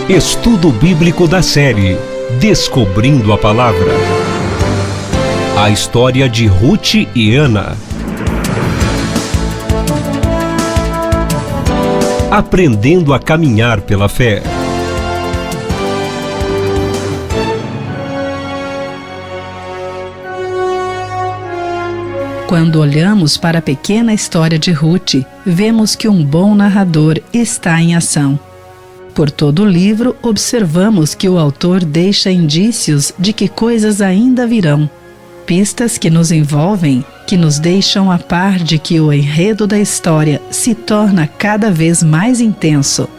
Estudo Bíblico da série Descobrindo a Palavra. A história de Ruth e Ana. Aprendendo a caminhar pela fé. Quando olhamos para a pequena história de Ruth, vemos que um bom narrador está em ação. Por todo o livro, observamos que o autor deixa indícios de que coisas ainda virão. Pistas que nos envolvem, que nos deixam a par de que o enredo da história se torna cada vez mais intenso.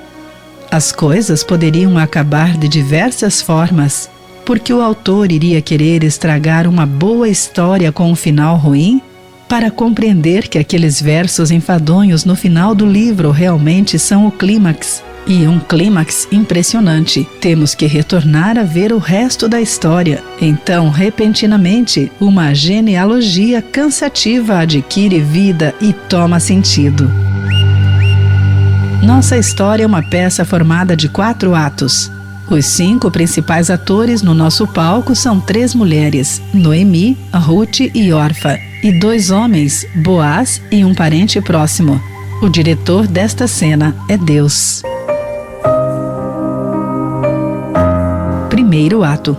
As coisas poderiam acabar de diversas formas, porque o autor iria querer estragar uma boa história com um final ruim? Para compreender que aqueles versos enfadonhos no final do livro realmente são o clímax, e um clímax impressionante, temos que retornar a ver o resto da história. Então, repentinamente, uma genealogia cansativa adquire vida e toma sentido. Nossa história é uma peça formada de 4 atos. Os 5 principais atores no nosso palco são 3 mulheres, Noemi, Ruth e Orfa, e 2 homens, Boaz e um parente próximo. O diretor desta cena é Deus. Primeiro ato.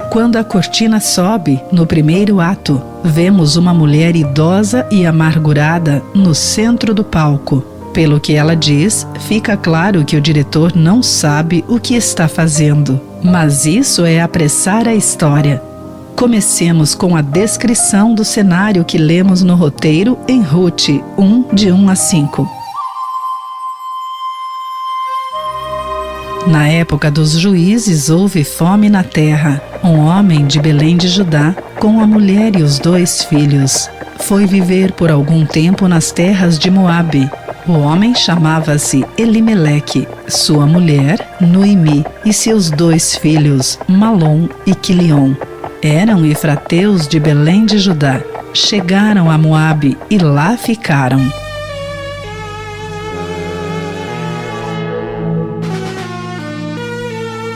Quando a cortina sobe, no primeiro ato, vemos uma mulher idosa e amargurada no centro do palco. Pelo que ela diz, fica claro que o diretor não sabe o que está fazendo. Mas isso é apressar a história. Comecemos com a descrição do cenário que lemos no roteiro em Ruth 1, de 1 a 5. Na época dos juízes houve fome na terra. Um homem de Belém de Judá, com a mulher e os 2 filhos, foi viver por algum tempo nas terras de Moabe. O homem chamava-se Elimeleque, sua mulher, Noemi, e seus 2 filhos, Malom e Quilion. Eram efrateus de Belém de Judá. Chegaram a Moabe e lá ficaram.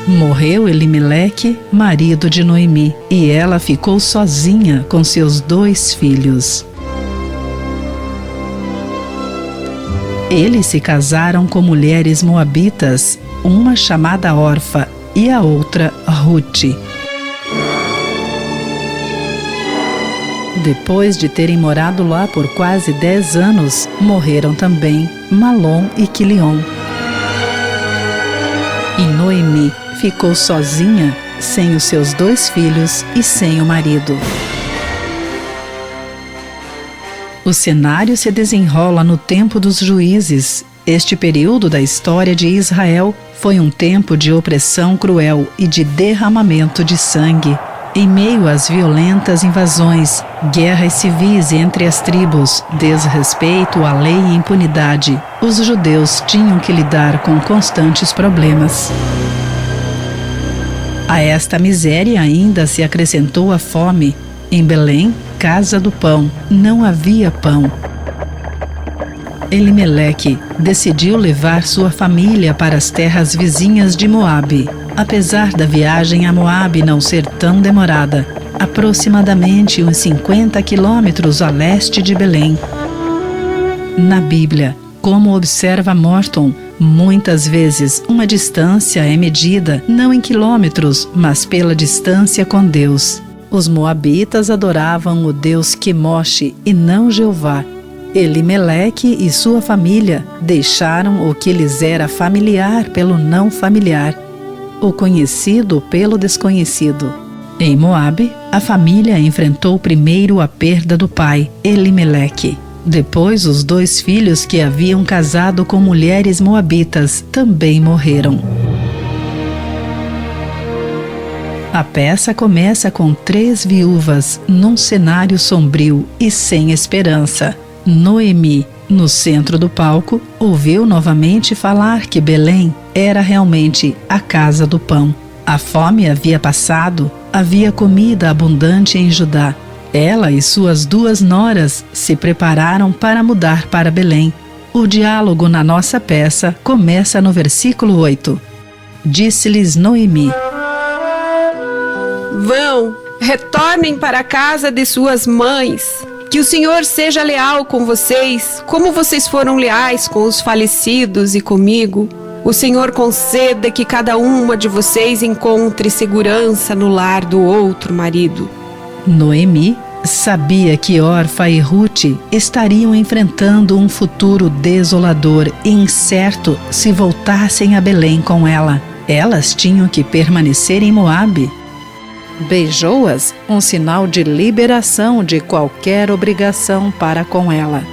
Morreu Elimeleque, marido de Noemi, e ela ficou sozinha com seus 2 filhos. Eles se casaram com mulheres moabitas, uma chamada Orfa e a outra Ruth. Depois de terem morado lá por quase 10 anos, morreram também Malom e Quilion. E Noemi ficou sozinha, sem os seus 2 filhos e sem o marido. O cenário se desenrola no tempo dos juízes. Este período da história de Israel foi um tempo de opressão cruel e de derramamento de sangue. Em meio às violentas invasões, guerras civis entre as tribos, desrespeito à lei e impunidade, os judeus tinham que lidar com constantes problemas. A esta miséria ainda se acrescentou a fome. Em Belém, casa do pão, não havia pão. Elimeleque decidiu levar sua família para as terras vizinhas de Moabe. Apesar da viagem a Moabe não ser tão demorada, aproximadamente uns 50 quilômetros a leste de Belém. Na Bíblia, como observa Morton, muitas vezes uma distância é medida não em quilômetros, mas pela distância com Deus. Os moabitas adoravam o deus Quemosh e não Jeová. Elimeleque e sua família deixaram o que lhes era familiar pelo não familiar, o conhecido pelo desconhecido. Em Moabe, a família enfrentou primeiro a perda do pai, Elimeleque. Depois, os 2 filhos que haviam casado com mulheres moabitas também morreram. A peça começa com 3 viúvas num cenário sombrio e sem esperança. Noemi, no centro do palco, ouviu novamente falar que Belém era realmente a casa do pão. A fome havia passado, havia comida abundante em Judá. Ela e suas 2 noras se prepararam para mudar para Belém. O diálogo na nossa peça começa no versículo 8. disse-lhes Noemi: Vão, retornem para a casa de suas mães. Que o Senhor seja leal com vocês, como vocês foram leais com os falecidos e comigo. O Senhor conceda que cada uma de vocês encontre segurança no lar do outro marido. Noemi sabia que Orfa e Ruth estariam enfrentando um futuro desolador e incerto se voltassem a Belém com ela. Elas tinham que permanecer em Moabe. Beijou-as, um sinal de liberação de qualquer obrigação para com ela.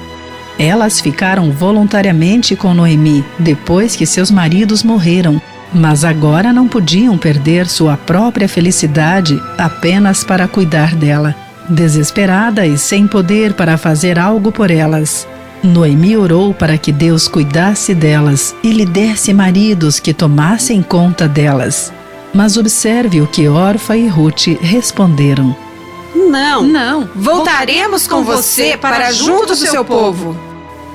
Elas ficaram voluntariamente com Noemi depois que seus maridos morreram, mas agora não podiam perder sua própria felicidade apenas para cuidar dela. Desesperada e sem poder para fazer algo por elas, Noemi orou para que Deus cuidasse delas e lhe desse maridos que tomassem conta delas. Mas observe o que Orfa e Ruth responderam: Não, voltaremos com você para junto do seu povo.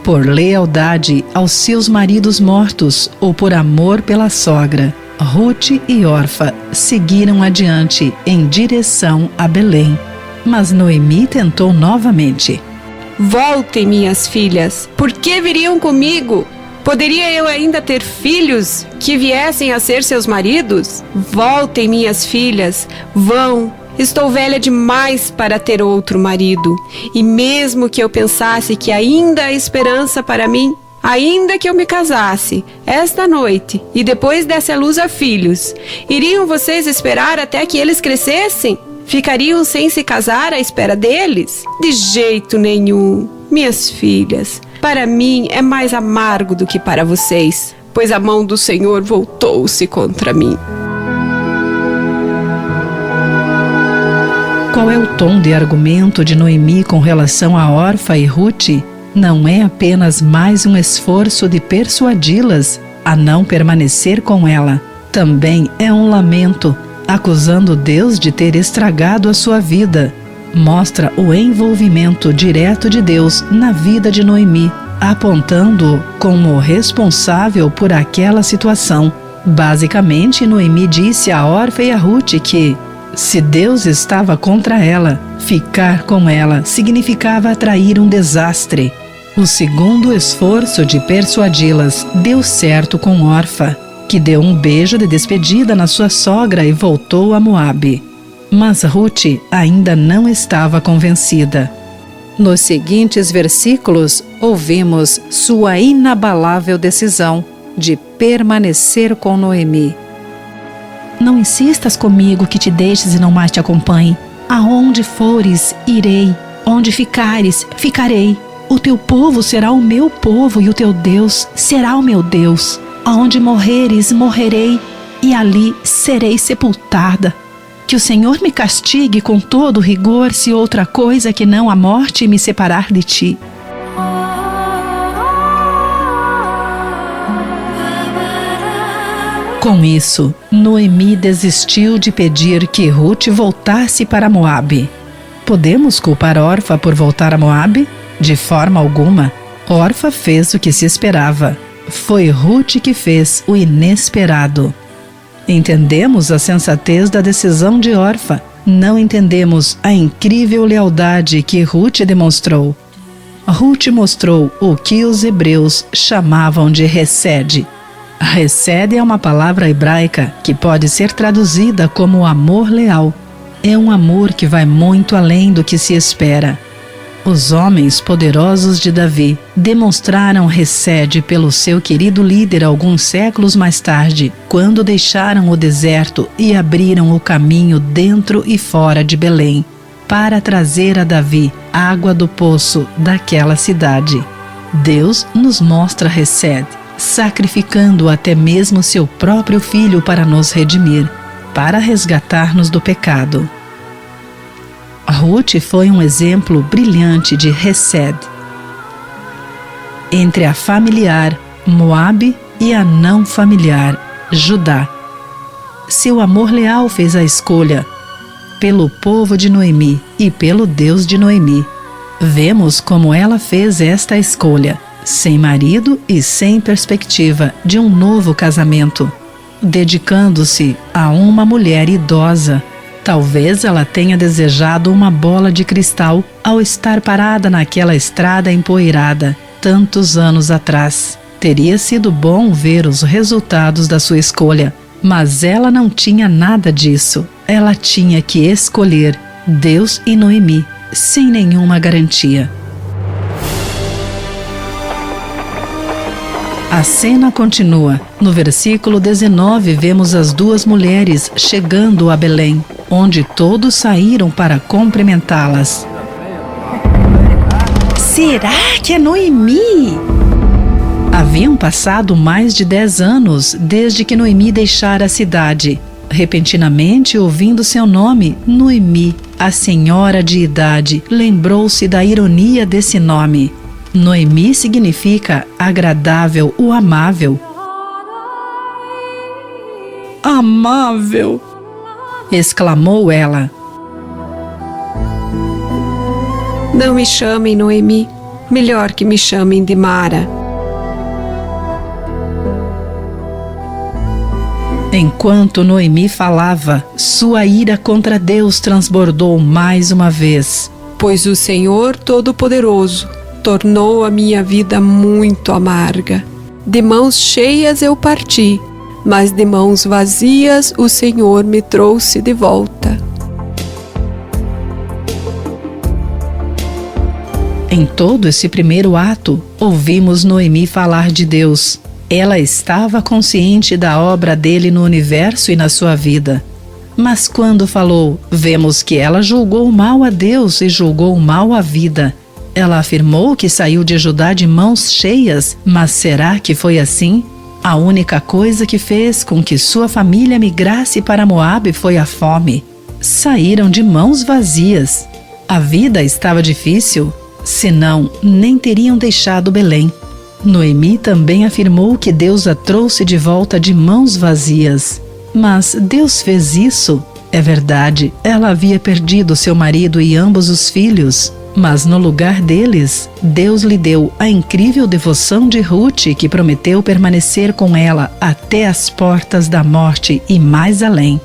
Por lealdade aos seus maridos mortos ou por amor pela sogra, Ruth e Orfa seguiram adiante em direção a Belém. Mas Noemi tentou novamente: Voltem, minhas filhas, por que viriam comigo? Poderia eu ainda ter filhos que viessem a ser seus maridos? Voltem, minhas filhas, vão. Estou velha demais para ter outro marido. E mesmo que eu pensasse que ainda há esperança para mim, ainda que eu me casasse esta noite e depois desse à luz a filhos, iriam vocês esperar até que eles crescessem? Ficariam sem se casar à espera deles? De jeito nenhum, minhas filhas. Para mim é mais amargo do que para vocês, pois a mão do Senhor voltou-se contra mim. Qual é o tom de argumento de Noemi com relação a Orfa e Ruth? Não é apenas mais um esforço de persuadi-las a não permanecer com ela. Também é um lamento, acusando Deus de ter estragado a sua vida. Mostra o envolvimento direto de Deus na vida de Noemi, apontando-o como responsável por aquela situação. Basicamente, Noemi disse a Orfa e a Ruth que, se Deus estava contra ela, ficar com ela significava atrair um desastre. O segundo esforço de persuadi-las deu certo com Orfa, que deu um beijo de despedida na sua sogra e voltou a Moabe. Mas Ruth ainda não estava convencida. Nos seguintes versículos, ouvimos sua inabalável decisão de permanecer com Noemi. Não insistas comigo que te deixes e não mais te acompanhe. Aonde fores, irei. Onde ficares, ficarei. O teu povo será o meu povo e o teu Deus será o meu Deus. Aonde morreres, morrerei e ali serei sepultada. Que o Senhor me castigue com todo rigor se outra coisa que não a morte me separar de ti. Com isso, Noemi desistiu de pedir que Ruth voltasse para Moabe. Podemos culpar Orfa por voltar a Moabe? De forma alguma. Orfa fez o que se esperava. Foi Ruth que fez o inesperado. Entendemos a sensatez da decisão de Orfa. Não entendemos a incrível lealdade que Ruth demonstrou. Ruth mostrou o que os hebreus chamavam de Hesed. Hesed é uma palavra hebraica que pode ser traduzida como amor leal. É um amor que vai muito além do que se espera. Os homens poderosos de Davi demonstraram Hesed pelo seu querido líder alguns séculos mais tarde, quando deixaram o deserto e abriram o caminho dentro e fora de Belém, para trazer a Davi água do poço daquela cidade. Deus nos mostra Hesed, sacrificando até mesmo seu próprio filho para nos redimir, para resgatar-nos do pecado. Ruth foi um exemplo brilhante de Hesed. Entre a familiar Moabe e a não familiar Judá. Seu amor leal fez a escolha pelo povo de Noemi e pelo Deus de Noemi. Vemos como ela fez esta escolha, sem marido e sem perspectiva de um novo casamento. dedicando-se a uma mulher idosa. Talvez ela tenha desejado uma bola de cristal ao estar parada naquela estrada empoeirada, tantos anos atrás. Teria sido bom ver os resultados da sua escolha, mas ela não tinha nada disso. Ela tinha que escolher Deus e Noemi, sem nenhuma garantia. A cena continua. No versículo 19, vemos as duas mulheres chegando a Belém, onde todos saíram para cumprimentá-las. Será que é Noemi? Haviam passado mais de 10 anos desde que Noemi deixara a cidade. Repentinamente, ouvindo seu nome, Noemi, a senhora de idade, lembrou-se da ironia desse nome. Noemi significa agradável ou amável. Amável! Exclamou ela. Não me chamem Noemi, melhor que me chamem de Mara. Enquanto Noemi falava, sua ira contra Deus transbordou mais uma vez. Pois o Senhor Todo-Poderoso tornou a minha vida muito amarga. De mãos cheias eu parti, mas de mãos vazias o Senhor me trouxe de volta. Em todo esse primeiro ato, ouvimos Noemi falar de Deus. Ela estava consciente da obra dele no universo e na sua vida. Mas quando falou, vemos que ela julgou mal a Deus e julgou mal a vida. Ela afirmou que saiu de Judá de mãos cheias, mas será que foi assim? A única coisa que fez com que sua família migrasse para Moabe foi a fome. Saíram de mãos vazias. A vida estava difícil, senão nem teriam deixado Belém. Noemi também afirmou que Deus a trouxe de volta de mãos vazias. Mas Deus fez isso? É verdade, ela havia perdido seu marido e ambos os filhos. Mas no lugar deles, Deus lhe deu a incrível devoção de Ruth, que prometeu permanecer com ela até as portas da morte e mais além.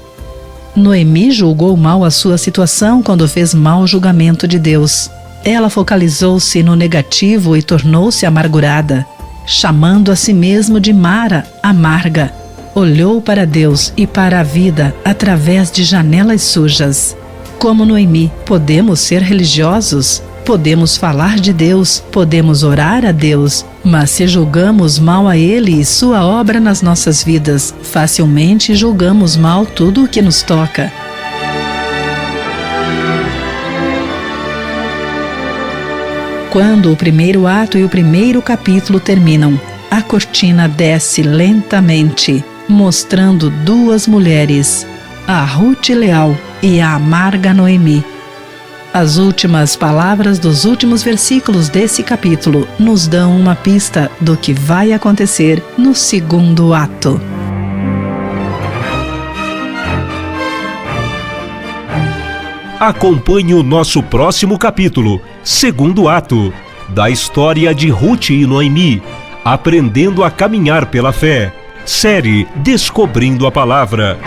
Noemi julgou mal a sua situação quando fez mau julgamento de Deus. Ela focalizou-se no negativo e tornou-se amargurada, chamando a si mesmo de Mara, amarga. Olhou para Deus e para a vida através de janelas sujas. Como Noemi, podemos ser religiosos, podemos falar de Deus, podemos orar a Deus, mas se julgamos mal a Ele e sua obra nas nossas vidas, facilmente julgamos mal tudo o que nos toca. Quando o primeiro ato e o primeiro capítulo terminam, a cortina desce lentamente, mostrando duas mulheres, a Ruth leal e a amarga Noemi. As últimas palavras dos últimos versículos desse capítulo nos dão uma pista do que vai acontecer no segundo ato. Acompanhe o nosso próximo capítulo, segundo ato, da história de Ruth e Noemi, aprendendo a caminhar pela fé. Série Descobrindo a Palavra.